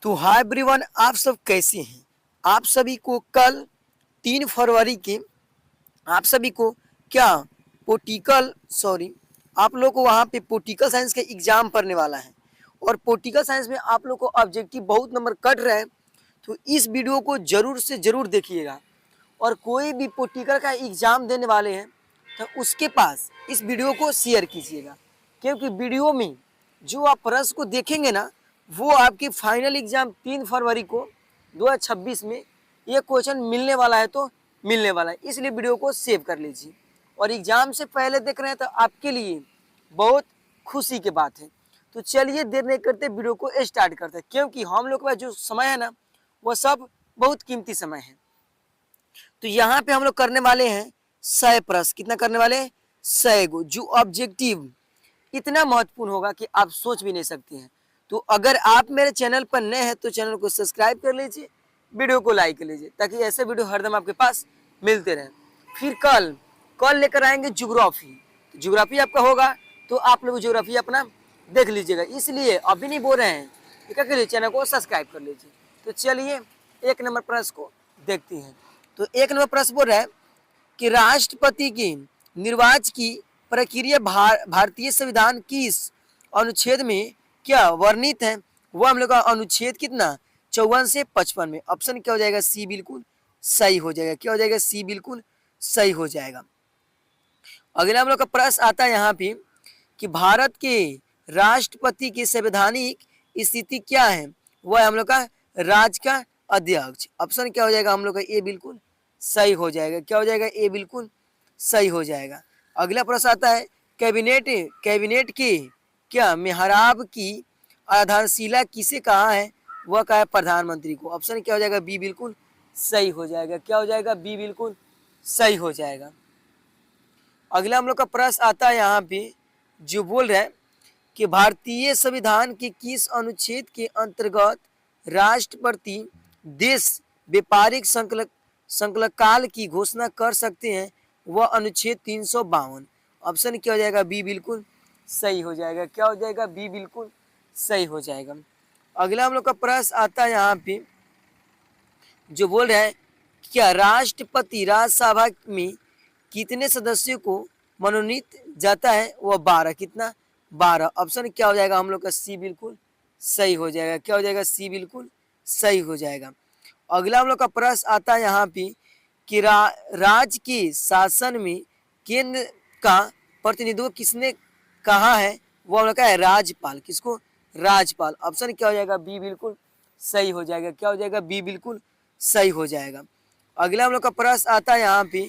तो hi everyone, आप सब कैसे हैं। आप सभी को कल 3 फरवरी के आप सभी को क्या पोलिटिकल सॉरी आप लोग को वहाँ पे पोलिटिकल साइंस का एग्जाम पढ़ने वाला है और पोलिटिकल साइंस में आप लोग को ऑब्जेक्टिव बहुत नंबर कट रहे हैं। तो इस वीडियो को जरूर से जरूर देखिएगा और कोई भी पोलिटिकल का एग्जाम देने वाले हैं तो उसके पास इस वीडियो को शेयर कीजिएगा, क्योंकि वीडियो में जो आप प्रश्न को देखेंगे ना वो आपके फाइनल एग्जाम 3 फरवरी को 2026 में ये क्वेश्चन मिलने वाला है, तो मिलने वाला है, इसलिए वीडियो को सेव कर लीजिए। और एग्जाम से पहले देख रहे हैं तो आपके लिए बहुत खुशी की बात है। तो चलिए देर नहीं करते वीडियो को स्टार्ट करते हैं, क्योंकि हम लोग के पास जो समय है ना वो सब बहुत कीमती समय है। तो यहाँ पे हम लोग करने वाले हैं 100 प्रश्न। कितना करने वाले हैं? 100 गो, जो ऑब्जेक्टिव इतना महत्वपूर्ण होगा कि आप सोच भी नहीं सकते हैं। तो अगर आप मेरे चैनल पर नए हैं तो चैनल को सब्सक्राइब कर लीजिए, वीडियो को लाइक कर लीजिए, ताकि ऐसे वीडियो हरदम आपके पास मिलते रहें। फिर कल लेकर आएंगे ज्योग्राफी। ज्योग्राफी आपका होगा तो आप लोग ज्योग्राफी अपना देख लीजिएगा, इसलिए अभी नहीं बोल रहे हैं, क्या करिए, चैनल को सब्सक्राइब कर लीजिए। तो चलिए 1 नंबर प्रश्न को देखते हैं। तो 1 नंबर प्रश्न बोल रहा है कि राष्ट्रपति की निर्वाचन की प्रक्रिया भारतीय संविधान किस अनुच्छेद में क्या वर्णित है? वो हम लोग का अनुच्छेद कितना 54 से 55 में। ऑप्शन क्या हो जाएगा? सी बिल्कुल सही हो जाएगा। क्या हो जाएगा? सी बिल्कुल सही हो जाएगा। अगला हम लोग का प्रश्न आता है यहाँ पे कि भारत के राष्ट्रपति की संवैधानिक स्थिति क्या है? वह हम लोग का राज्य का अध्यक्ष। ऑप्शन क्या हो जाएगा हम लोग का? ए बिल्कुल सही हो जाएगा। क्या हो जाएगा? ए बिल्कुल सही हो जाएगा। अगला प्रश्न आता है कैबिनेट के क्या मेहराब की आधारशिला किसे कहा है? वह कहा है प्रधानमंत्री को। ऑप्शन क्या हो जाएगा? बी बिल्कुल सही हो जाएगा। क्या हो जाएगा? बी बिल्कुल सही हो जाएगा। अगला हम लोग का प्रश्न आता है यहाँ पे जो बोल रहा है कि भारतीय संविधान के किस अनुच्छेद के अंतर्गत राष्ट्रपति देश व्यापारिक संकल्प काल की घोषणा कर सकते हैं? वह अनुच्छेद 352। ऑप्शन क्या हो जाएगा? बी बिल्कुल सही हो जाएगा। क्या हो जाएगा? बी बिल्कुल सही हो जाएगा। अगला हम लोग का प्रश्न आता है यहाँ पे जो बोल रहा है क्या राष्ट्रपति राज्यसभा में कितने सदस्यों को मनोनीत जाता है? वह 12। कितना? 12। ऑप्शन क्या हो जाएगा हम लोग का? सी बिल्कुल सही हो जाएगा। क्या हो जाएगा? सी बिल्कुल सही हो जाएगा। अगला हम लोग का प्रश्न आता है यहाँ पे कि राज्य के शासन में केंद्र का प्रतिनिधित्व किसने कहा है? वो हम लोग का है राज्यपाल। किसको? राज्यपाल। ऑप्शन क्या हो जाएगा? बी बिल्कुल सही हो जाएगा। क्या हो जाएगा? बी बिल्कुल सही हो जाएगा। अगला हम लोग का प्रश्न आता है यहाँ पे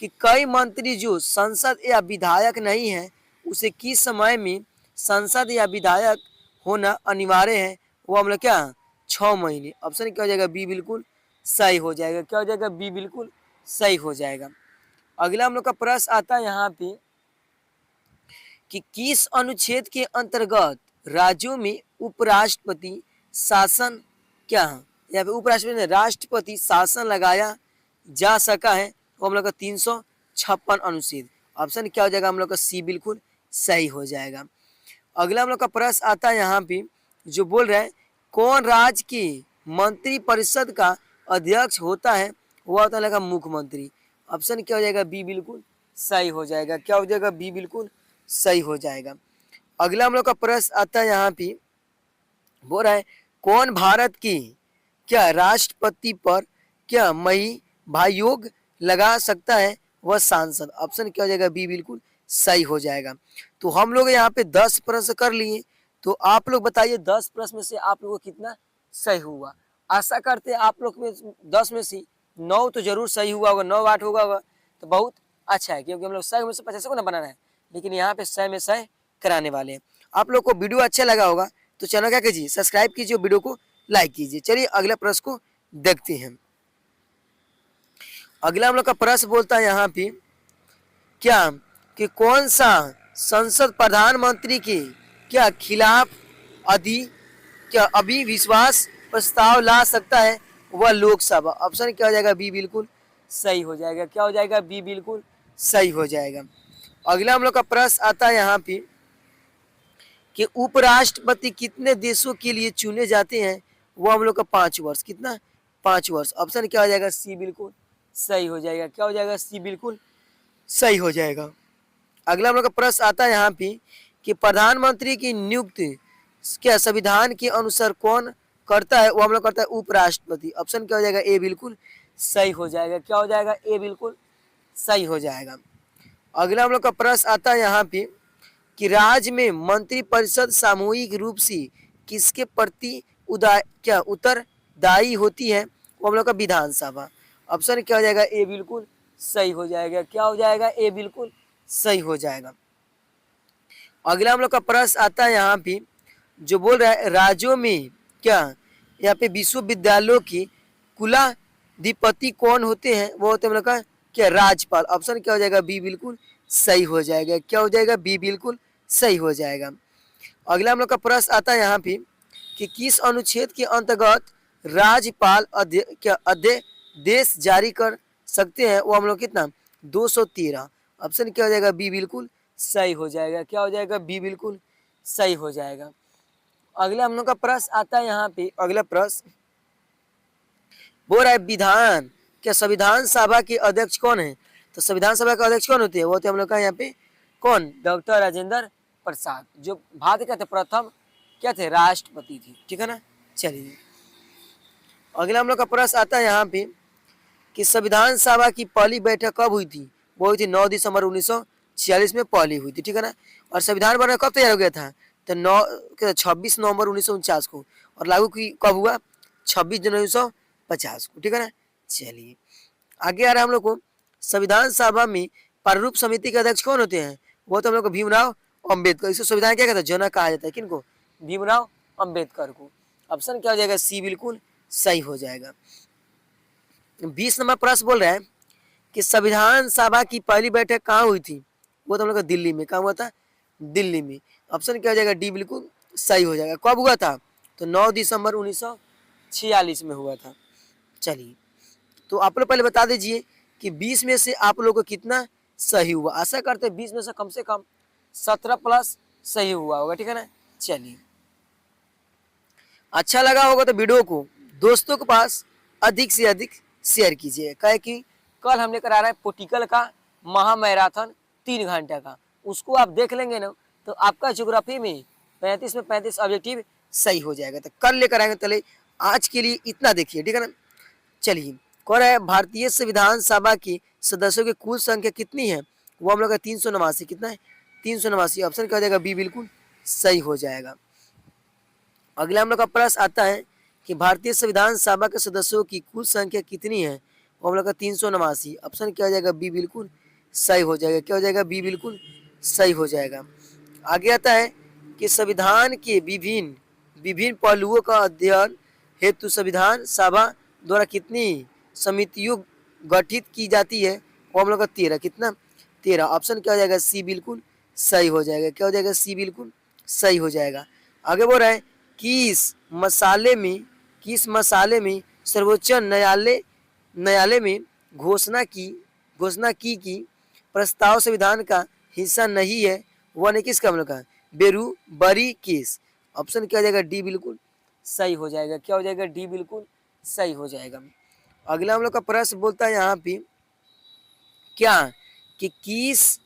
कि कई मंत्री जो संसद या विधायक नहीं है उसे किस समय में संसद या विधायक होना अनिवार्य है? वो हम लोग क्या 6 महीने। ऑप्शन क्या हो जाएगा? बी बिल्कुल सही हो जाएगा। क्या हो जाएगा? बी बिल्कुल सही हो जाएगा। अगला हम लोग का प्रश्न आता है यहाँ पे कि किस अनुच्छेद के अंतर्गत राज्यों में उपराष्ट्रपति शासन क्या है? यहाँ पे उपराष्ट्रपति ने राष्ट्रपति शासन लगाया जा सका है? वो हम लोग का 356 अनुच्छेद। ऑप्शन क्या हो जाएगा हम लोग का? सी बिल्कुल सही हो जाएगा। अगला हम लोग का प्रश्न आता है यहाँ पे जो बोल रहा है कौन राज्य की मंत्री परिषद का अध्यक्ष होता है? वह होता है मुख्यमंत्री। ऑप्शन क्या हो जाएगा? बी बिल्कुल सही हो जाएगा। क्या हो जाएगा? बी बिल्कुल सही हो जाएगा। अगला हम लोग का प्रश्न आता है यहाँ पे बोल रहा है कौन भारत की क्या राष्ट्रपति पर क्या मई भायोग लगा सकता है? वह सांसद। ऑप्शन क्या हो जाएगा? बी बिल्कुल सही हो जाएगा। तो हम लोग यहाँ पे 10 प्रश्न कर लिए, तो आप लोग बताइए 10 प्रश्न में से आप लोगों को कितना सही हुआ। आशा करते हैं आप लोग में 10 में से 9 तो जरूर सही हुआ होगा, 9 8 होगा तो बहुत अच्छा है, क्योंकि हम लोग 100 में से 50 को ना बनाना है, लेकिन यहाँ पे 100 में 100 कराने वाले हैं। आप लोग को वीडियो अच्छा लगा होगा तो चैनल क्या कीजिए, सब्सक्राइब कीजिए, वीडियो को लाइक कीजिए। चलिए अगले प्रश्न को देखते हैं। अगला हम लोग का प्रश्न बोलता है यहाँ पे क्या कि कौन सा संसद प्रधानमंत्री के क्या खिलाफ अविश्वास प्रस्ताव ला सकता है? वह लोकसभा। ऑप्शन क्या हो जाएगा? बी बिल्कुल सही हो जाएगा। क्या हो जाएगा? बी बिल्कुल सही हो जाएगा। अगला हम लोग का प्रश्न आता है यहाँ पे कि उपराष्ट्रपति कितने देशों के लिए चुने जाते हैं? वो हम लोग का 5 वर्ष, कितना 5 वर्ष। ऑप्शन क्या हो जाएगा सी बिल्कुल सही हो जाएगा। क्या हो जाएगा सी बिल्कुल सही हो जाएगा। अगला हम लोग का प्रश्न आता है यहाँ पे कि प्रधानमंत्री की नियुक्ति क्या संविधान के अनुसार कौन करता है, वो हम लोग करता है उपराष्ट्रपति। ऑप्शन क्या हो जाएगा ए बिल्कुल सही हो जाएगा। क्या हो जाएगा ए बिल्कुल सही हो जाएगा। अगला हम लोग का प्रश्न आता है यहाँ पे कि राज्य में मंत्रिपरिषद सामूहिक रूप से किसके प्रति उत्तरदायी होती है, वो हम लोग का विधानसभा। ऑप्शन क्या हो जाएगा ए बिल्कुल सही हो जाएगा। क्या हो जाएगा ए बिल्कुल सही हो जाएगा। अगला हम लोग का प्रश्न आता है यहाँ पे जो बोल रहा है राज्यों में क्या यहाँ पे विश्वविद्यालयों की कुलाधिपति कौन होते हैं, वो होते हैं हम लोग का क्या राज्यपाल। ऑप्शन क्या हो जाएगा बी बिल्कुल सही हो जाएगा। क्या हो जाएगा बी बिल्कुल सही हो जाएगा। अगला हम लोग का प्रश्न आता है यहाँ पे कि किस अनुच्छेद के अंतर्गत राज्यपाल अध्यादेश जारी कर सकते हैं, वो हम लोग कितना 213। ऑप्शन क्या हो जाएगा बी बिल्कुल सही हो जाएगा। क्या हो जाएगा बी बिल्कुल सही हो जाएगा। अगला हम लोग का प्रश्न आता है यहाँ पे, अगला प्रश्न बोल रहा है विधान क्या संविधान सभा के अध्यक्ष कौन है। तो संविधान सभा के अध्यक्ष कौन होते हैं, वो होते हैं हम लोग का यहाँ पे कौन डॉक्टर राजेंद्र प्रसाद, जो भारत के प्रथम क्या थे राष्ट्रपति थे। ठीक है ना। चलिए अगला हम लोग का प्रश्न आता है यहाँ पे कि संविधान सभा की पहली बैठक कब हुई थी, वो हुई थी 9 दिसंबर 1946 में पहली हुई थी। ठीक है ना। और संविधान बनना कब तैयार हो गया था, तो 26 नवंबर 1949 को, और लागू की कब हुआ 26 जनवरी 1950 को। ठीक है ना। चलिए आगे आ रहा है हम लोग को संविधान सभा में प्रारूप समिति के अध्यक्ष कौन होते हैं, वो तो हम लोग को भीमराव अम्बेडकर। इसको संविधान क्या कहता है जनक कहा जाता है, किनको भीमराव अम्बेडकर को। ऑप्शन क्या हो जाएगा सी बिल्कुल सही हो जाएगा। 20 नंबर प्रश्न बोल रहा है कि संविधान सभा की पहली बैठक कहाँ हुई थी, वो तो हम लोग का दिल्ली में। कहाँ हुआ था दिल्ली में। ऑप्शन क्या हो जाएगा डी बिल्कुल सही हो जाएगा। कब हुआ था, तो 9 दिसंबर 1946 में हुआ था। चलिए तो आप लोग पहले बता दीजिए कि 20 में से आप लोग को कितना सही हुआ। आशा करते हैं 20 में से कम 17 प्लस सही हुआ होगा। ठीक है ना। चलिए अच्छा लगा होगा तो वीडियो को दोस्तों के पास अधिक से अधिक शेयर कीजिए, कहे कि कल हम लेकर आ रहे हैं पोटिकल का महामैराथन 3 घंटे का, उसको आप देख लेंगे ना तो आपका ज्योग्राफी में 35 में 35 ऑब्जेक्टिव सही हो जाएगा। तो कल लेकर आएंगे। चलिए आज के लिए इतना देखिए। ठीक है ना। चलिए कौन है भारतीय संविधान सभा की सदस्यों की कुल संख्या कितनी है, वो हम लोग का 389। कितना है 389। ऑप्शन क्या हो जाएगा बी बिल्कुल सही हो जाएगा। अगला हम लोग का प्रश्न आता है कि भारतीय संविधान सभा के सदस्यों की कुल संख्या कितनी है, वो हम लोग का 389। ऑप्शन क्या हो जाएगा बी बिल्कुल सही हो जाएगा। क्या हो जाएगा बी बिल्कुल सही हो जाएगा। आगे आता है कि संविधान के विभिन्न विभिन्न पहलुओं का अध्ययन हेतु संविधान सभा द्वारा कितनी समितियों गठित की जाती है, वो हम लोग का 13। कितना 13। ऑप्शन क्या हो जाएगा सी बिल्कुल सही हो जाएगा। क्या हो जाएगा सी बिल्कुल सही हो जाएगा। आगे बोल रहा है किस मसाले में सर्वोच्च न्यायालय में घोषणा की कि प्रस्ताव संविधान का हिस्सा नहीं है, वह ने किसका हम लोग का बेरूबरी केस। ऑप्शन क्या हो जाएगा डी बिल्कुल सही हो जाएगा। क्या हो जाएगा डी बिल्कुल सही हो जाएगा। अगला हम लोग का प्रश्न बोलता है यहाँ पे क्या कि किस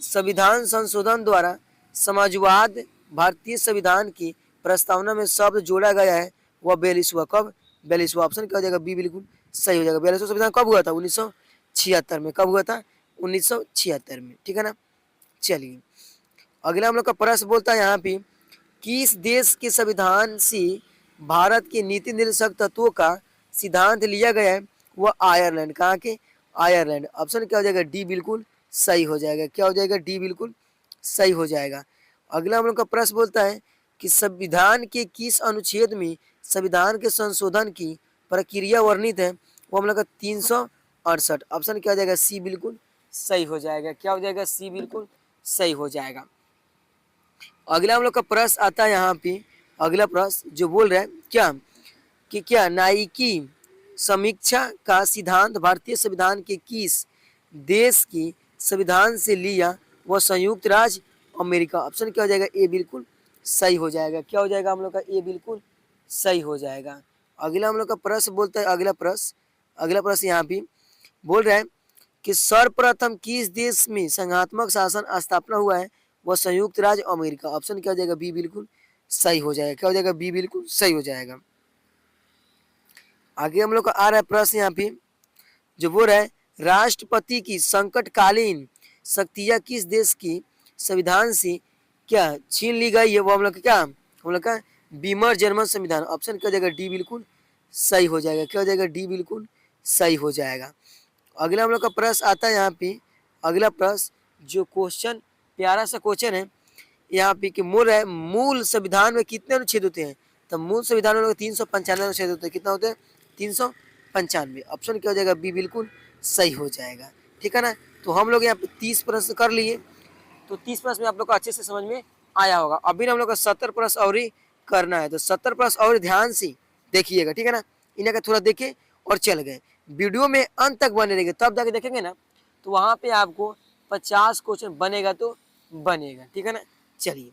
संविधान संशोधन द्वारा समाजवाद भारतीय संविधान की प्रस्तावना में शब्द जोड़ा गया है, वह 42वां। कब 42वां। ऑप्शन क्या हो जाएगा बी बिल्कुल सही हो जाएगा। 42वां संविधान कब हुआ था 1976 में। कब हुआ था 1976 में। ठीक है ना। चलिए अगला हम लोग का प्रश्न बोलता है यहाँ पे किस देश के संविधान से भारत के नीति निर्देशक तत्वों का सिद्धांत लिया गया है, वह आयरलैंड। कहाँ के आयरलैंड। ऑप्शन क्या हो जाएगा डी बिल्कुल सही हो जाएगा। क्या हो जाएगा डी बिल्कुल सही हो जाएगा। अगला हम लोग का प्रश्न बोलता है कि संविधान के किस अनुच्छेद में संविधान के संशोधन की प्रक्रिया वर्णित है, वो हम लोग का 368। ऑप्शन क्या हो जाएगा सी बिल्कुल सही हो जाएगा। क्या हो जाएगा सी बिल्कुल सही हो जाएगा। अगला हम लोग का प्रश्न आता है यहाँ पे, अगला प्रश्न जो बोल रहा है क्या न्यायिकी समीक्षा का सिद्धांत भारतीय संविधान के किस देश की संविधान से लिया, वह संयुक्त राज्य अमेरिका। ऑप्शन क्या हो जाएगा ए बिल्कुल सही हो जाएगा। क्या हो जाएगा हम लोग का ए बिल्कुल सही हो जाएगा। अगला हम लोग का प्रश्न बोलता है, अगला प्रश्न यहाँ पे बोल रहा है कि सर्वप्रथम किस देश में संघात्मक शासन स्थापना हुआ है, वह संयुक्त राज्य अमेरिका। ऑप्शन क्या हो जाएगा? बी बिल्कुल सही हो जाएगा। क्या हो जाएगा? बी बिल्कुल सही हो जाएगा। आगे हम लोग का आ रहा है प्रश्न यहाँ पे जो बोल रहा है राष्ट्रपति की संकटकालीन शक्तियां किस देश की संविधान से क्या छीन ली गई है, वो हम लोग का क्या, हम लोग का बीमर जर्मन संविधान। ऑप्शन क्या हो जाएगा? डी बिल्कुल सही हो जाएगा। क्या हो जाएगा? डी बिल्कुल सही हो जाएगा। अगला हम लोग का प्रश्न आता है यहाँ पे, अगला प्रश्न जो क्वेश्चन प्यारा सा क्वेश्चन है यहाँ पे कि मूल है मूल संविधान में कितने अनुच्छेद होते हैं? तो मूल संविधान में 395 अनुच्छेद होते हैं। कितना होते हैं? 395। ऑप्शन क्या हो जाएगा? बी बिल्कुल सही हो जाएगा। ठीक है ना। तो हम लोग यहाँ पे 30 प्रश्न कर लिए, तो 30 प्रश्न में आप लोग को अच्छे से समझ में आया होगा। अभी हम लोग का 70 प्रश्न और ही करना है, तो 70 प्रश्न और ध्यान से देखिएगा। ठीक है ना। इन्हें का थोड़ा देखे और चल गए, वीडियो में अंत तक बने रहेंगे, तब जाके देखेंगे ना तो वहाँ पे आपको 50 क्वेश्चन बनेगा तो बनेगा। ठीक है ना। चलिए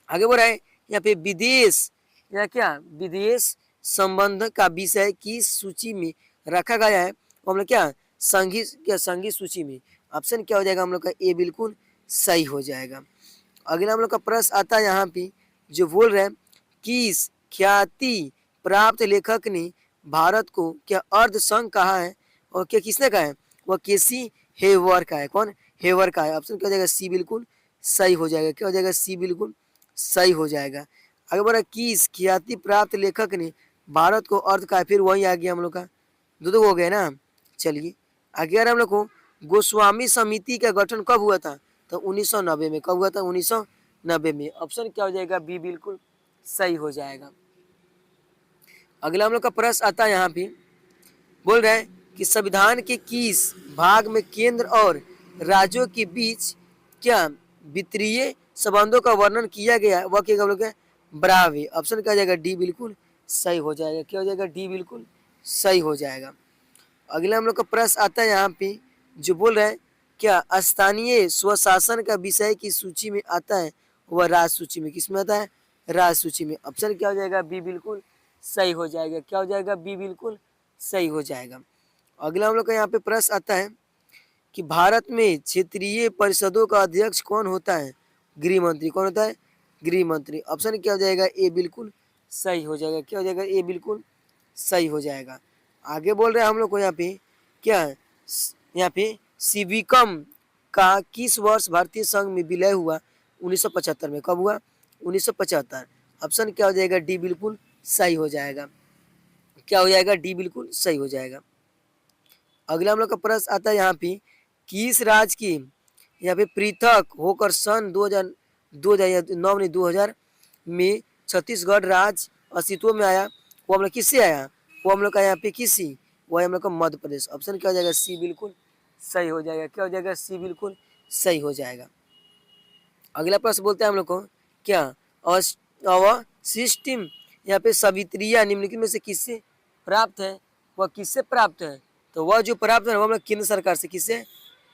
आगे बढ़ रहे हैं। यहाँ पे विदेश या क्या विदेश संबंध का विषय की सूची में रखा गया है, वो हम लोग क्या संघी सूची में। ऑप्शन क्या हो जाएगा? हम लोग का ए बिल्कुल सही हो जाएगा। अगला हम लोग का प्रश्न आता है यहाँ पे जो बोल रहे हैं किस ख्याति प्राप्त लेखक ने भारत को क्या अर्ध संघ कहा है, और क्या किसने कहा है? वह केसी हेवर का है। कौन? हेवर का है। ऑप्शन क्या हो जाएगा? सी बिल्कुल सही हो जाएगा। क्या हो जाएगा? सी बिल्कुल सही हो जाएगा। आगे बढ़ा किस ख्याति प्राप्त लेखक ने भारत को अर्ध कहा है, फिर वही आ गया हम लोग का दो हो गए ना। चलिए आगे हम लोग को गोस्वामी समिति का गठन कब हुआ था? तो 1990 में। कब हुआ था? 1990 में। ऑप्शन क्या हो जाएगा? बी बिल्कुल सही हो जाएगा। अगला हम लोग का प्रश्न आता है यहाँ पे बोल रहे हैं कि संविधान के किस भाग में केंद्र और राज्यों के बीच क्या वित्तीय संबंधों का वर्णन किया गया, वह क्या हम लोग का ब्रावे। ऑप्शन क्या हो जाएगा? डी बिल्कुल सही हो जाएगा। क्या हो जाएगा? डी बिल्कुल सही हो जाएगा। अगला हम लोग का प्रश्न आता है यहाँ पे जो बोल रहे हैं क्या स्थानीय स्वशासन का विषय की सूची में आता है, वह राज सूची में। किस में आता है? राज सूची में। ऑप्शन क्या हो जाएगा? बी बिल्कुल सही हो जाएगा। क्या हो जाएगा? बी बिल्कुल सही हो जाएगा। अगला हम लोग का यहाँ पे प्रश्न आता है कि भारत में क्षेत्रीय परिषदों का अध्यक्ष कौन होता है? गृह मंत्री। कौन होता है? गृह मंत्री। ऑप्शन क्या हो जाएगा? ए बिल्कुल सही हो जाएगा। क्या हो जाएगा? ए बिल्कुल सही हो जाएगा। आगे बोल रहे हैं हम लोग को यहाँ पे क्या यहाँ पे सिविकम का किस वर्ष भारतीय संघ में विलय हुआ? 1975 में। कब हुआ? 1975। ऑप्शन क्या हो जाएगा? डी बिल्कुल सही हो जाएगा। क्या हो जाएगा? डी बिल्कुल सही हो जाएगा। अगला हम लोग का प्रश्न आता है यहाँ पे किस राज्य की यहाँ पे पृथक होकर सन 2000 में छत्तीसगढ़ राज्य अस्तित्व में आया, वो हम लोग किससे आया? वो हम लोग का यहाँ पे किसी वो हम लोग का मध्य प्रदेश। ऑप्शन क्या हो जाएगा? सी बिल्कुल सही हो जाएगा। क्या हो जाएगा? सी बिल्कुल सही हो जाएगा। अगला प्रश्न बोलते हैं हम लोग को क्या अवशिष्ट यहाँ पे सवित्रिया निम्नलिखित में से किससे प्राप्त है? वह किससे प्राप्त है? तो वह जो प्राप्त है वो हम लोग केंद्र सरकार से। किससे?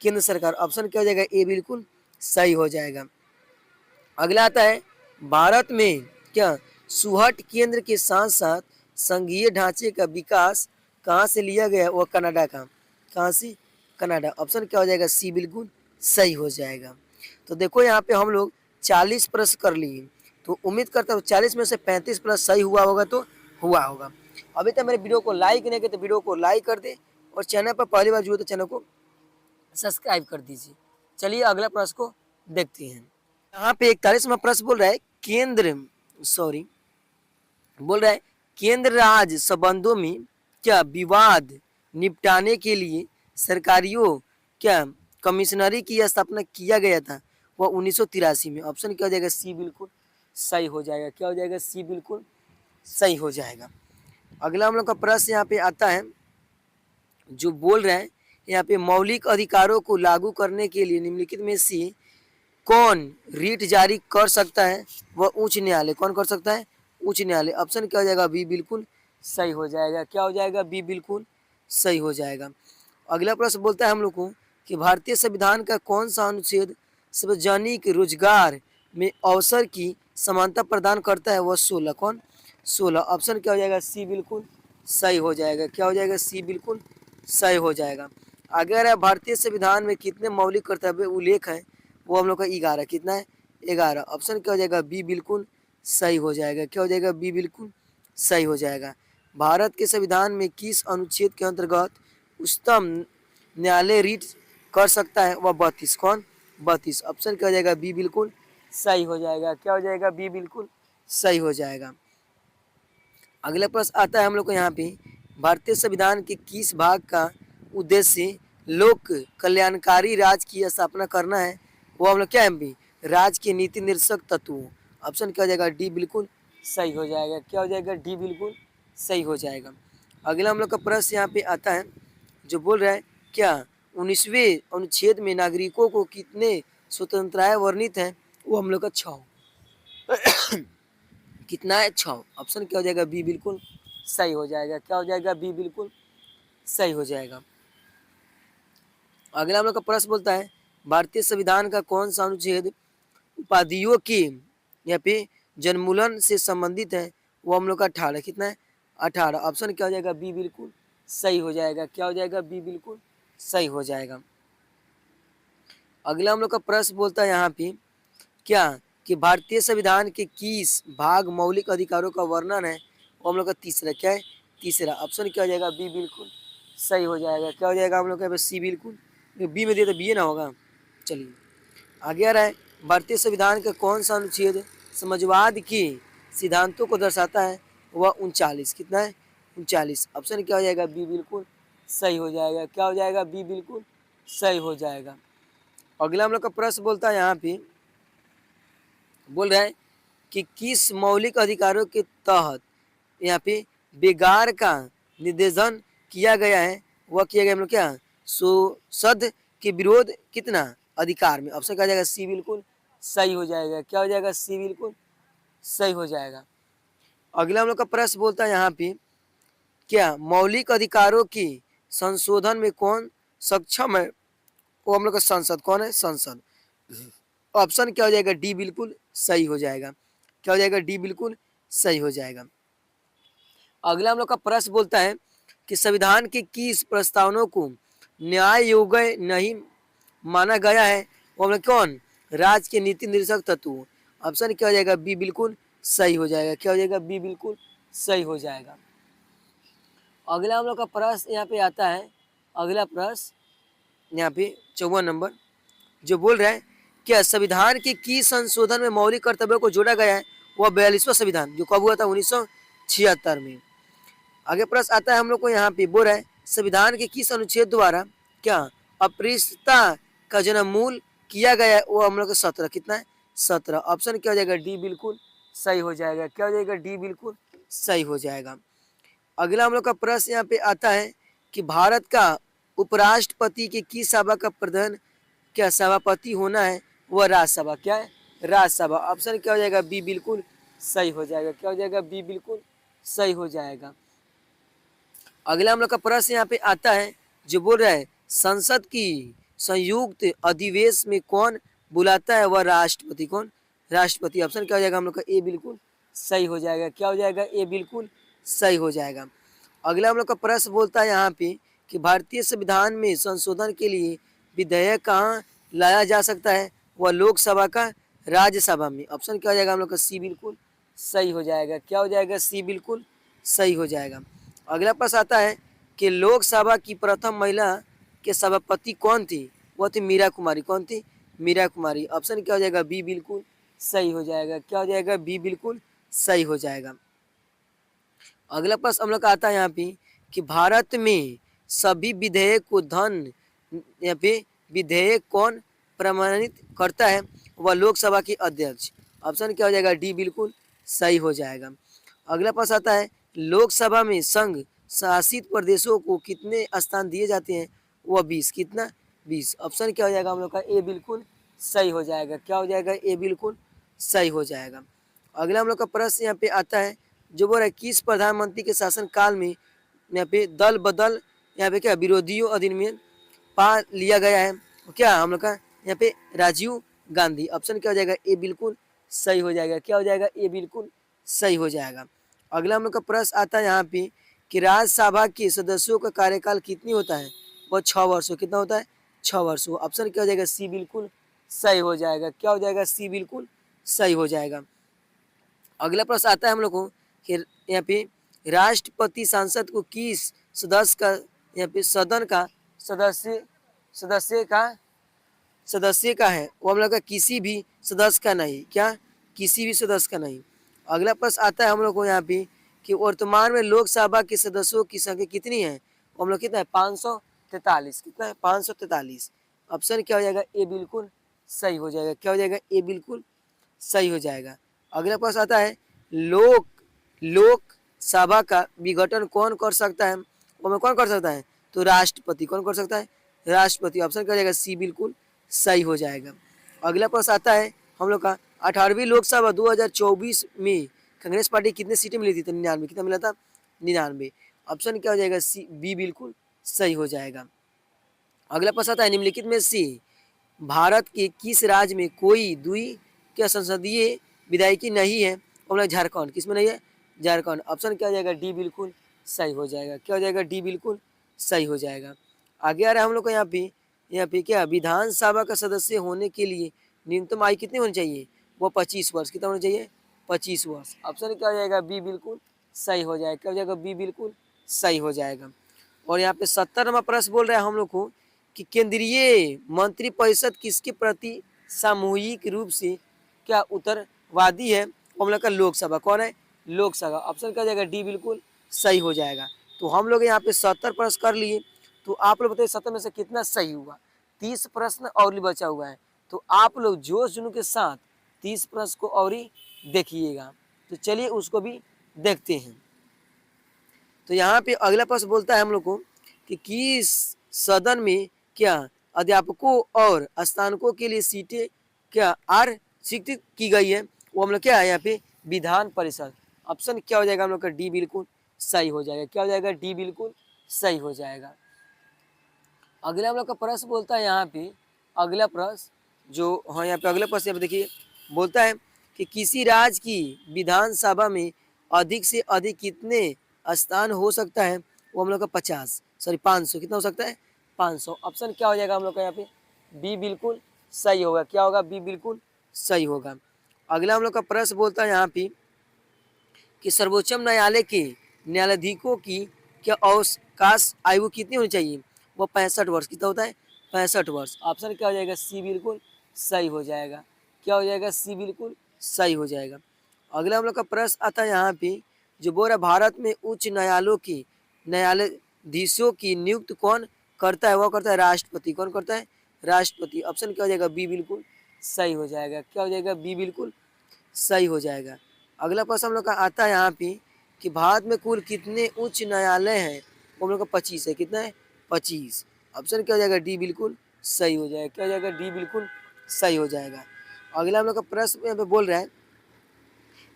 केंद्र सरकार। ऑप्शन क्या हो जाएगा? ए बिल्कुल सही हो जाएगा। अगला आता है भारत में क्या सुहट केंद्र के साथ साथ संघीय ढांचे का विकास कहाँ से लिया गया? वह कनाडा का। कहाँ से? कनाडा। ऑप्शन क्या हो जाएगा? सी बिल्कुल सही हो जाएगा। तो देखो यहाँ पे हम लोग 40 प्रश्न कर लिए, तो उम्मीद करता हूँ 40 में से 35 प्रश्न सही हुआ होगा तो हुआ होगा। अभी तक मेरे वीडियो को लाइक नहीं किया तो वीडियो को लाइक कर दे, और चैनल पर पहली बार जुड़े तो चैनल को सब्सक्राइब कर दीजिए। चलिए अगला प्रश्न को देखते हैं। यहाँ पे 41वां प्रश्न बोल रहा है केंद्र राज्य संबंधों में क्या विवाद निपटाने के लिए सरकारियों क्या कमिश्नरी की स्थापना किया गया था? वह 1983 में। ऑप्शन क्या हो जाएगा? सी बिल्कुल सही हो जाएगा। क्या हो जाएगा? सी बिल्कुल सही हो जाएगा। अगला हम लोग का प्रश्न यहाँ पे आता है जो बोल रहे हैं यहाँ पे मौलिक अधिकारों को लागू करने के लिए निम्नलिखित में से कौन रीट जारी कर सकता है? वह उच्च न्यायालय। कौन कर सकता है? उच्च न्यायालय। ऑप्शन क्या हो जाएगा? बी बिल्कुल सही हो जाएगा। क्या हो जाएगा? बी बिल्कुल सही हो जाएगा। अगला प्रश्न बोलता है हम लोग को कि भारतीय संविधान का कौन सा अनुच्छेद सार्वजनिक रोजगार में अवसर की समानता प्रदान करता है? वह 16। कौन? 16। ऑप्शन क्या हो जाएगा? सी बिल्कुल सही हो जाएगा। क्या हो जाएगा? सी बिल्कुल सही हो जाएगा। अगर भारतीय संविधान में कितने मौलिक कर्तव्य उल्लेख है? वो हम लोग का 11। कितना है? 11। ऑप्शन क्या हो जाएगा? बी बिल्कुल सही हो जाएगा। क्या हो जाएगा? बी बिल्कुल सही हो जाएगा। भारत के संविधान में किस अनुच्छेद के अंतर्गत उच्चतम न्यायालय रीट कर सकता है? वह 32। कौन? 32। ऑप्शन क्या हो जाएगा? बी बिल्कुल सही हो जाएगा। क्या हो जाएगा? बी बिल्कुल सही हो जाएगा। अगला प्रश्न आता है हम लोग को यहाँ पे, भारतीय संविधान के किस भाग का उद्देश्य लोक कल्याणकारी राज्य की स्थापना करना है? वो हम लोग क्या है? राज्य के नीति निर्देशक तत्वों। ऑप्शन क्या हो जाएगा? डी बिल्कुल सही हो जाएगा। क्या हो जाएगा? डी बिल्कुल सही हो जाएगा। अगला हम लोग का प्रश्न यहाँ पे आता है जो बोल रहा है क्या 19वें अनुच्छेद में नागरिकों को कितने स्वतंत्रताएं वर्णित हैं? वो हम लोग का 6। कितना है? 6। ऑप्शन क्या हो जाएगा? बी बिल्कुल सही हो जाएगा। क्या हो जाएगा? बी बिल्कुल सही हो जाएगा। अगला हम लोग का प्रश्न बोलता है भारतीय संविधान का कौन सा अनुच्छेद उपाधियों के यहाँ पे जन्मूलन से संबंधित है? वो हम लोग का 18। कितना है? 18। ऑप्शन क्या हो जाएगा? बी बिल्कुल सही हो जाएगा। क्या हो जाएगा? बी बिल्कुल सही हो जाएगा। अगला हम लोग का प्रश्न बोलता है यहाँ पे क्या कि भारतीय संविधान के किस भाग मौलिक अधिकारों का वर्णन है? वो हम लोग का तीसरा। क्या है? तीसरा। ऑप्शन क्या हो जाएगा? बी बिल्कुल सही हो जाएगा। क्या हो जाएगा? हम लोग का सी बिल्कुल, बी में दिया तो बी ना होगा। चलिए आगे आ रहा है भारतीय संविधान का कौन सा अनुच्छेद समाजवाद के सिद्धांतों को दर्शाता है? वह 39। कितना है? 39। ऑप्शन क्या हो जाएगा? बी बिल्कुल सही हो जाएगा। क्या हो जाएगा? बी बिल्कुल सही हो जाएगा। अगला हम लोग का प्रश्न बोलता है यहाँ पे बोल रहा है कि किस मौलिक अधिकारों के तहत यहाँ पे बेगार का निर्देशन किया गया है? वह किया गया हम लोग क्या शोषण के विरोध कितना अधिकार में? ऑप्शन क्या जाएगा? सी बिल्कुल सही हो जाएगा। क्या हो जाएगा? सी बिल्कुल सही हो जाएगा। अगला हम लोग का प्रश्न बोलता है यहाँ पे क्या मौलिक अधिकारों के संशोधन में कौन सक्षम है? वो हम लोग का संसद। कौन है? संसद। ऑप्शन क्या हो जाएगा? डी बिल्कुल सही हो जाएगा। क्या हो जाएगा? डी बिल्कुल सही हो जाएगा। अगला हम लोग का प्रश्न बोलता है कि संविधान के किस प्रस्तावनों को न्याय योग्य नहीं माना गया है? वो हम लोग कौन? राज्य के नीति निर्देशक तत्व। ऑप्शन क्या हो जाएगा? बी बिल्कुल सही हो जाएगा। क्या हो जाएगा? बी बिल्कुल सही हो जाएगा। अगला हम लोग का प्रश्न यहाँ पे आता है, अगला प्रश्न यहाँ पे 54 नंबर जो बोल रहा है क्या संविधान के किस संशोधन में मौलिक कर्तव्यों को जोड़ा गया है? वह 42वां संविधान जो कब हुआ था? 1976 में। आगे प्रश्न आता है हम लोग को यहाँ पे बोल रहा है संविधान के किस अनुच्छेद द्वारा क्या अपृष्टता का जन्म मूल किया गया है? वो हम लोग का 17। कितना है? 17। ऑप्शन क्या हो जाएगा? डी बिल्कुल सही हो जाएगा। क्या हो जाएगा? डी बिल्कुल सही हो जाएगा। अगला हम लोग का प्रश्न यहाँ पे आता है कि भारत का उपराष्ट्रपति के किस सभा का प्रधान क्या सभापति होना है? वह राज्यसभा। क्या है? राज्यसभा। ऑप्शन क्या हो जाएगा? बी बिल्कुल सही हो जाएगा। क्या हो जाएगा? बी बिल्कुल सही हो जाएगा। अगला हम लोग का प्रश्न यहाँ पे आता है जो बोल रहा है संसद की संयुक्त अधिवेशन में कौन बुलाता है? वह राष्ट्रपति। कौन? राष्ट्रपति। ऑप्शन क्या हो जाएगा? हम लोग का ए बिल्कुल सही हो जाएगा। क्या हो जाएगा? ए बिल्कुल सही हो जाएगा। अगला हम लोग का प्रश्न बोलता है यहाँ पे कि भारतीय संविधान में संशोधन के लिए विधेयक कहाँ लाया जा सकता है? वह लोकसभा का राज्यसभा में। ऑप्शन क्या हो जाएगा? हम लोग का सी बिल्कुल सही हो जाएगा। क्या हो जाएगा? सी बिल्कुल सही हो जाएगा। अगला प्रश्न आता है कि लोकसभा की प्रथम महिला के सभापति कौन थी? वह थी मीरा कुमारी। कौन थी? मीरा कुमारी। ऑप्शन क्या हो जाएगा? बी बिल्कुल सही हो जाएगा। क्या हो जाएगा? बी बिल्कुल सही हो जाएगा। अगला प्रश्न हम लोग का आता है यहाँ पे कि भारत में सभी विधेयक को धन यहाँ पे विधेयक कौन प्रमाणित करता है? वह लोकसभा के अध्यक्ष। ऑप्शन क्या हो जाएगा? डी बिल्कुल सही हो जाएगा। अगला प्रश्न आता है लोकसभा में संघ शासित प्रदेशों को कितने स्थान दिए जाते हैं? वह 20। कितना? 20। ऑप्शन क्या हो जाएगा? हम लोग का ए बिल्कुल सही हो जाएगा। क्या हो जाएगा? ए बिल्कुल सही हो जाएगा। अगला हम लोग का प्रश्न यहाँ पे आता है जो बोल रहा है किस प्रधानमंत्री के शासन काल में यहाँ पे दल बदल यहाँ पे क्या विरोधियों अधिनियम पा लिया गया है? क्या हम लोग का यहाँ पे राजीव गांधी। ऑप्शन क्या हो जाएगा? ए बिल्कुल सही हो जाएगा। क्या हो जाएगा? ए बिल्कुल सही हो जाएगा। अगला हम लोग का प्रश्न आता है यहाँ पे कि राज्यसभा के सदस्यों का कार्यकाल कितनी होता है? वो 6 वर्षों। कितना होता है? 6 वर्षों। ऑप्शन क्या हो जाएगा? सी बिल्कुल सही हो जाएगा। क्या हो जाएगा? सी बिल्कुल सही हो जाएगा। अगला प्रश्न आता है हम लोग को कि यहाँ पे राष्ट्रपति सांसद को किस सदस्य का, यहाँ पे सदन का सदस्य सदस्य का सदस्य का है? वो हम लोग का किसी भी सदस्य का नहीं। क्या? किसी भी सदस्य का नहीं। अगला प्रश्न आता है हम लोग को यहाँ पे कि वर्तमान में लोकसभा के सदस्यों की संख्या कितनी है? वो हम लोग कितना है? 543। कितना है? 543। ऑप्शन क्या हो जाएगा? ए बिल्कुल सही हो जाएगा। क्या हो जाएगा? ए बिल्कुल सही हो जाएगा। अगला प्रश्न आता है लोक लोकसभा का विघटन कौन कर सकता है? वो में कौन कर सकता है? तो राष्ट्रपति। कौन कर सकता है? राष्ट्रपति। ऑप्शन क्या हो जाएगा? सी बिल्कुल सही हो जाएगा। अगला प्रश्न आता है हम लोग का 18वीं लोकसभा 2024 में कांग्रेस पार्टी कितने सीटें मिली थी? तो 99। कितना मिला था? 99। ऑप्शन क्या हो जाएगा? सी बी बिल्कुल सही हो जाएगा। अगला प्रश्न आता है निम्नलिखित में से भारत के किस राज्य में कोई द्वि क्या संसदीय विधायकी नहीं है? हम लोग झारखंड। किस में नहीं है? झारखंड। ऑप्शन क्या हो जाएगा? डी बिल्कुल सही हो जाएगा। क्या हो जाएगा? डी बिल्कुल सही हो जाएगा। आगे आ रहा है हम लोग को यहाँ पे क्या विधानसभा का सदस्य होने के लिए न्यूनतम आयु कितनी होनी चाहिए? वो 25 वर्ष। कितना होना चाहिए? 25 वर्ष। ऑप्शन क्या हो जाएगा? बी बिल्कुल सही हो जाएगा। क्या हो जाएगा? बी बिल्कुल सही हो जाएगा। और यहाँ पे 70वां प्रश्न बोल रहा है हम लोग को कि केंद्रीय मंत्रिपरिषद किसके प्रति सामूहिक रूप से क्या उत्तरवादी है? हम लोग का लोकसभा। कौन है? लोकसभा। ऑप्शन क्या हो जाएगा? डी बिल्कुल सही हो जाएगा। तो हम लोग यहाँ पे 70 प्रश्न कर लिए। तो आप लोग बताइए 70 में से कितना सही हुआ? 30 प्रश्न और बचा हुआ है। तो आप लोग जोश जुनून के साथ 30 प्रश्न को और ही देखिएगा। तो चलिए उसको भी देखते हैं। तो यहाँ पे अगला प्रश्न बोलता है हम लोग को कि किस सदन में क्या अध्यापकों और स्नातकों के लिए सीटें क्या आरक्षित की गई है? वो हम लोग क्या है यहाँ पे? विधान परिषद। ऑप्शन क्या हो जाएगा हम लोग का? डी बिल्कुल सही हो जाएगा। क्या हो जाएगा? डी बिल्कुल सही हो जाएगा। अगला हम लोग का प्रश्न बोलता है यहाँ पे अगला प्रश्न जो हाँ यहाँ पे अगला प्रश्न यहाँ पे देखिए बोलता है कि किसी राज्य की विधानसभा में अधिक से अधिक कितने स्थान हो सकता है? वो हम लोग का 500। कितना हो सकता है? 500। ऑप्शन क्या हो जाएगा हम लोग का यहाँ पे? बी बिल्कुल सही होगा। क्या होगा? बी बिल्कुल सही होगा। अगला हम लोग का प्रश्न बोलता है यहाँ पे कि सर्वोच्च न्यायालय के न्यायाधीशों की क्या अवकाश आयु कितनी होनी चाहिए? वो 65 वर्ष। कितना होता है? 65 वर्ष। ऑप्शन क्या हो जाएगा? सी बिल्कुल सही हो जाएगा। क्या हो जाएगा? सी बिल्कुल सही हो जाएगा। अगला हम लोग का प्रश्न आता है यहाँ पे जो बोल रहा है भारत में उच्च न्यायालयों की न्यायाधीशों की नियुक्ति कौन करता है? वो करता है राष्ट्रपति। कौन करता है? राष्ट्रपति। ऑप्शन क्या हो जाएगा? बी बिल्कुल सही हो जाएगा। क्या हो जाएगा? बी बिल्कुल सही हो जाएगा। अगला प्रश्न हम लोग का आता है यहाँ पे कि भारत में कुल कितने उच्च न्यायालय हैं? वो हम लोग का 25 है। कितना है? 25। ऑप्शन क्या हो जाएगा? डी बिल्कुल सही हो जाएगा। क्या हो जाएगा? डी बिल्कुल सही हो जाएगा। अगला हम लोग का प्रश्न यहाँ पे बोल रहा है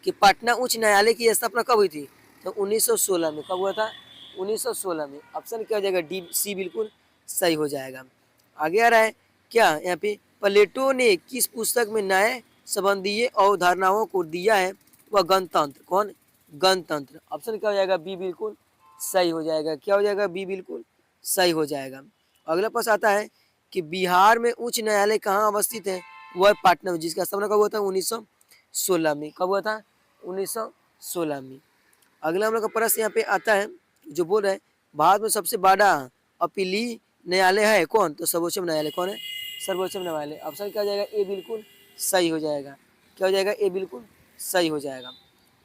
कि पटना उच्च न्यायालय की स्थापना कब हुई थी? तो 1916 में। कब हुआ था? 1916 में। ऑप्शन क्या हो जाएगा? डी सी बिल्कुल सही हो जाएगा। आगे आ रहा है क्या यहाँ पे प्लेटो ने किस पुस्तक में न्याय संबंधी अवधारणाओं को दिया है? वह गणतंत्र। कौन? गणतंत्र। ऑप्शन क्या हो जाएगा? बी बिल्कुल सही हो जाएगा। क्या हो जाएगा? बी बिल्कुल सही हो जाएगा। अगला प्रश्न आता है कि बिहार में उच्च न्यायालय कहाँ अवस्थित है? वह पटना में, जिसका स्थापना कब हुआ था? 1916 में। कब हुआ था? 1916 में। अगला हम लोग का प्रश्न यहाँ पे आता है जो बोल रहे हैं भारत में सबसे बड़ा अपीली न्यायालय है कौन? तो सर्वोच्च न्यायालय। कौन है? सर्वोच्च न्यायालय। ऑप्शन क्या हो जाएगा? ए बिल्कुल सही हो जाएगा। क्या हो जाएगा? ए बिल्कुल सही हो जाएगा।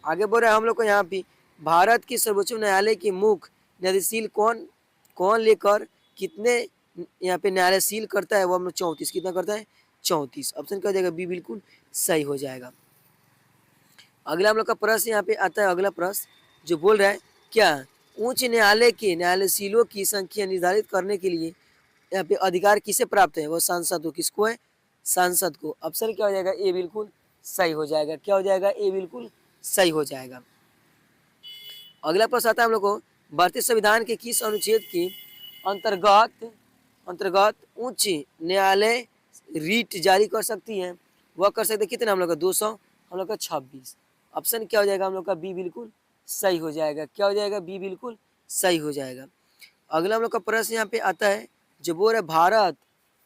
आगे बोल रहे हैं हम लोग को यहाँ पे भारत के सर्वोच्च न्यायालय के मुख्य न्यायाधीश कौन कौन लेकर कितने यहाँ पे न्यायालयशील करता है? वो हम लोग 34। कितना करता है? 34। ऑप्शन क्या हो जाएगा? बी बिल्कुल सही हो जाएगा। अगला हम लोग का प्रश्न यहाँ पे आता है अगला प्रश्न जो बोल रहा है क्या उच्च न्यायालय के न्यायाधीशों की संख्या निर्धारित करने के लिए यहाँ पे अधिकार किसे प्राप्त है? वो सांसद को। किसको है? सांसद को। ऑप्शन क्या हो जाएगा? ए बिल्कुल सही हो जाएगा। क्या हो जाएगा? ए बिल्कुल सही हो जाएगा। अगला प्रश्न आता है हम लोग को भारतीय संविधान के किस अनुच्छेद के अंतर्गत अंतर्गत उच्च न्यायालय रीट जारी कर सकती है? वह कर सकते कितना हम लोग का? 200। हम लोग का 26। ऑप्शन क्या हो जाएगा हम लोग का? बी बिल्कुल सही हो जाएगा। क्या हो जाएगा? बी बिल्कुल सही हो जाएगा। अगला हम लोग का प्रश्न यहाँ पे आता है जो बोल रहा है भारत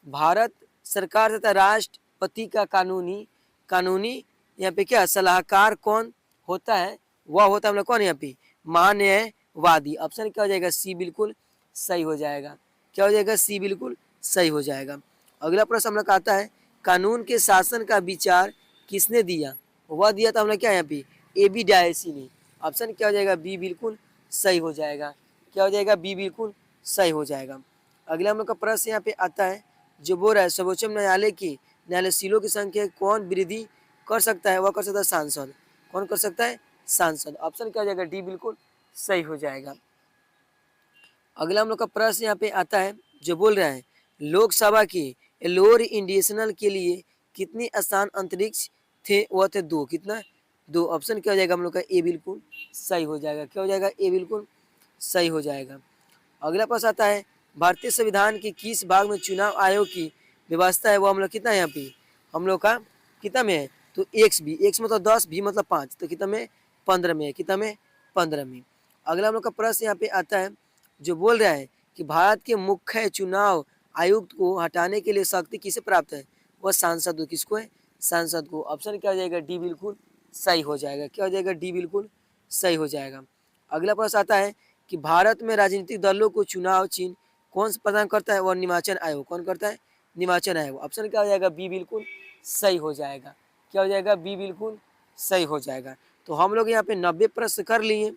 भारत सरकार तथा राष्ट्रपति का कानूनी कानूनी यहाँ पे क्या सलाहकार कौन होता है? वह होता है हम लोग कौन यहाँ पे? महान्यायवादी। ऑप्शन क्या हो जाएगा? सी बिल्कुल सही हो जाएगा। क्या हो जाएगा? सी बिल्कुल सही हो जाएगा। अगला प्रश्न हम लोग का आता है कानून के शासन का विचार किसने दिया? वह दिया था हम लोग क्या यहाँ पे? ए बी डायसी ने। ऑप्शन क्या हो जाएगा? बी बिल्कुल सही हो जाएगा। क्या हो जाएगा? बी बिल्कुल सही हो जाएगा। अगला हम लोग का प्रश्न यहाँ पे आता है जो बोल रहा है सर्वोच्च न्यायालय की न्यायाधीशों की संख्या कौन वृद्धि कर सकता है? वह कर सकता है सांसद। कौन कर सकता है? सांसद। ऑप्शन क्या हो जाएगा? डी बिल्कुल सही हो जाएगा। अगला हम लोग का प्रश्न यहाँ पे आता है जो बोल रहा है लोकसभा के लोअर इंडियनल के लिए कितने स्थान अंतरिक्ष थे? वह थे 2। कितना? 2। ऑप्शन क्या हो जाएगा हम लोग का? ए बिल्कुल सही हो जाएगा। क्या हो जाएगा? ए बिल्कुल सही हो जाएगा। अगला प्रश्न आता है भारतीय संविधान के किस भाग में चुनाव आयोग की व्यवस्था है? वो हम लोग कितना है यहाँ पे? हम लोग का कितना में है? तो एक्स बी। एक्स मतलब 10, बी मतलब 5, तो कितना में? 15 में है। कितना में? 15 में। अगला हम लोग का प्रश्न यहाँ पे आता है जो बोल रहा है कि भारत के मुख्य चुनाव आयुक्त को हटाने के लिए शक्ति किसे प्राप्त है? वह सांसद को। किसको है? सांसद को। ऑप्शन क्या हो जाएगा? डी बिल्कुल सही हो जाएगा। क्या हो जाएगा? डी बिल्कुल सही हो जाएगा। अगला प्रश्न आता है कि भारत में राजनीतिक दलों को चुनाव चिन्ह कौन सा प्रदान करता है? वह निर्वाचन आयोग। कौन करता है? निर्वाचन आयोग। ऑप्शन क्या हो जाएगा? बी बिल्कुल सही हो जाएगा। क्या हो जाएगा? बी बिल्कुल सही हो जाएगा। तो हम लोग यहाँ पे 90 प्रश्न कर लिए।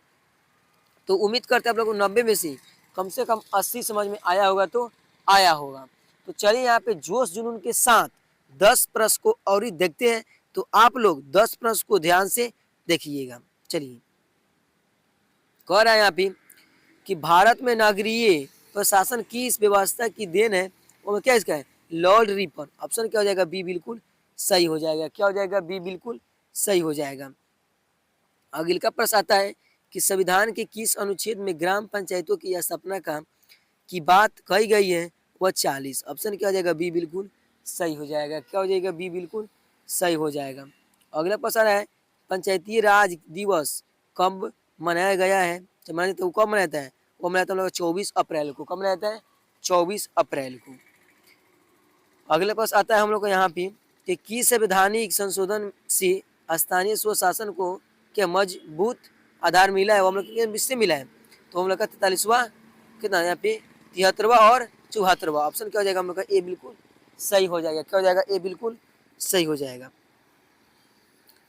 तो उम्मीद करते हैं आप लोगों को 90 में से कम 80 समझ में आया होगा। तो आया होगा। तो चलिए यहाँ पे जोश जुनून के साथ 10 प्रश्न को और ही देखते हैं। तो आप लोग 10 प्रश्न को ध्यान से देखिएगा। चलिए, कह रहा है यहाँ पे कि भारत में नागरिक प्रशासन की इस व्यवस्था की देन है। वो क्या इसका है? Lord Ripon. ऑप्शन क्या हो जाएगा? बी बिल्कुल सही हो जाएगा। क्या हो जाएगा? बी बिल्कुल सही हो जाएगा। अगले का प्रश्न आता है कि संविधान के किस अनुच्छेद में ग्राम पंचायतों की स्थापना का की बात कही गई है? वह 40। ऑप्शन क्या हो जाएगा? बी बिल्कुल सही हो जाएगा। क्या हो जाएगा? बी बिल्कुल सही हो जाएगा। अगला प्रश्न है पंचायती राज दिवस कब मनाया गया है? तो कब मनाता है? वो मनाता है हम लोग 24 अप्रैल को। कब मनाता है? 24 अप्रैल को। अगले प्रश्न आता है हम लोग को यहाँ पे कि किस संवैधानिक संशोधन से स्थानीय स्वशासन को क्या मजबूत आधार मिला है? वो हम लोग किससे मिला है? तो हम लोग का 43वां कितना यहाँ पे 73वां और 74वां। ऑप्शन क्या हो जाएगा हम लोग का? ए बिल्कुल सही हो जाएगा। क्या हो जाएगा? ए बिल्कुल सही हो जाएगा।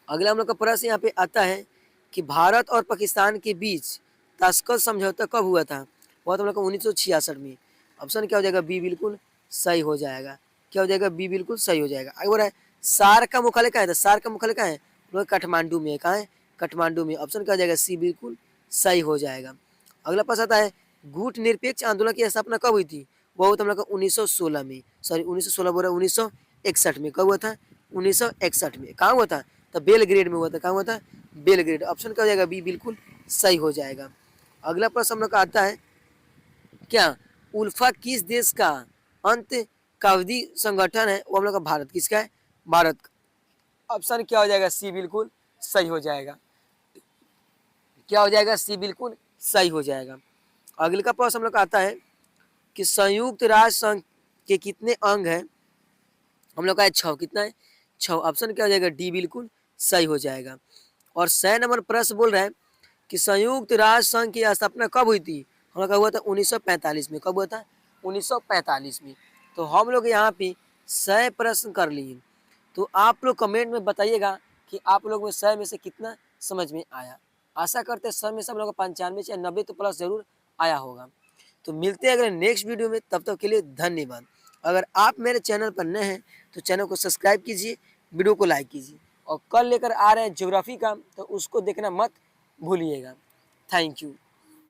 अगला हम लोग का प्रश्न यहाँ पे आता है कि भारत और पाकिस्तान के बीच ताशकंद समझौता कब हुआ था? वह तो हम लोग का 1966 में। ऑप्शन क्या हो जाएगा? बी बिल्कुल सही हो जाएगा। क्या हो जाएगा? बी बिल्कुल सही हो जाएगा। आगे बोल रहा है सार्क का मुख्यालय कहाँ है? तो सार्क का मुख्यालय कहाँ है? हम लोग काठमांडू में है। कहाँ है? काठमांडू में। ऑप्शन क्या हो जाएगा? सी बिल्कुल सही हो जाएगा। अगला प्रश्न आता है गुट निरपेक्ष आंदोलन की स्थापना कब हुई थी? वो हुआ था हम लोग का 1916 में। सॉरी 1916 बोल रहा है 1961 में। कब हुआ था? 1961 में। कहाँ हुआ था? तो बेलग्रेड में हुआ था। कहाँ हुआ था? बेलग्रेड। ऑप्शन क्या हो जाएगा? बी बिल्कुल सही हो जाएगा। अगला प्रश्न हम लोग का आता है क्या उल्फा किस देश का अंत कावधी संगठन है? वो हम लोग का भारत। किसका है? भारत का। ऑप्शन क्या हो जाएगा? सी बिल्कुल सही हो जाएगा। क्या हो जाएगा? सी बिल्कुल सही हो जाएगा। अगले का प्रश्न हम लोग का आता है कि संयुक्त राष्ट्र संघ के कितने अंग हैं? हम लोग का है 6। कितना है? 6। ऑप्शन क्या हो जाएगा? डी बिल्कुल सही हो जाएगा। और 6 नंबर प्रश्न बोल रहा है कि संयुक्त राष्ट्र संघ की स्थापना कब हुई थी? हम लोग का हुआ था 1945 में। कब हुआ था? 1945 में। तो हम लोग यहाँ पे 100 प्रश्न कर लिए। तो आप लोग कमेंट में बताइएगा कि आप लोग में 100 में से कितना समझ में आया। आशा करते हैं 100 में से हम लोग का 95 या 90 तो प्लस जरूर आया होगा। तो मिलते हैं अगले नेक्स्ट वीडियो में। तब तक के लिए धन्यवाद। अगर आप मेरे चैनल पर नए हैं तो चैनल को सब्सक्राइब कीजिए, वीडियो को लाइक कीजिए और कल लेकर आ रहे हैं ज्योग्राफी का, तो उसको देखना मत भूलिएगा। Thank you.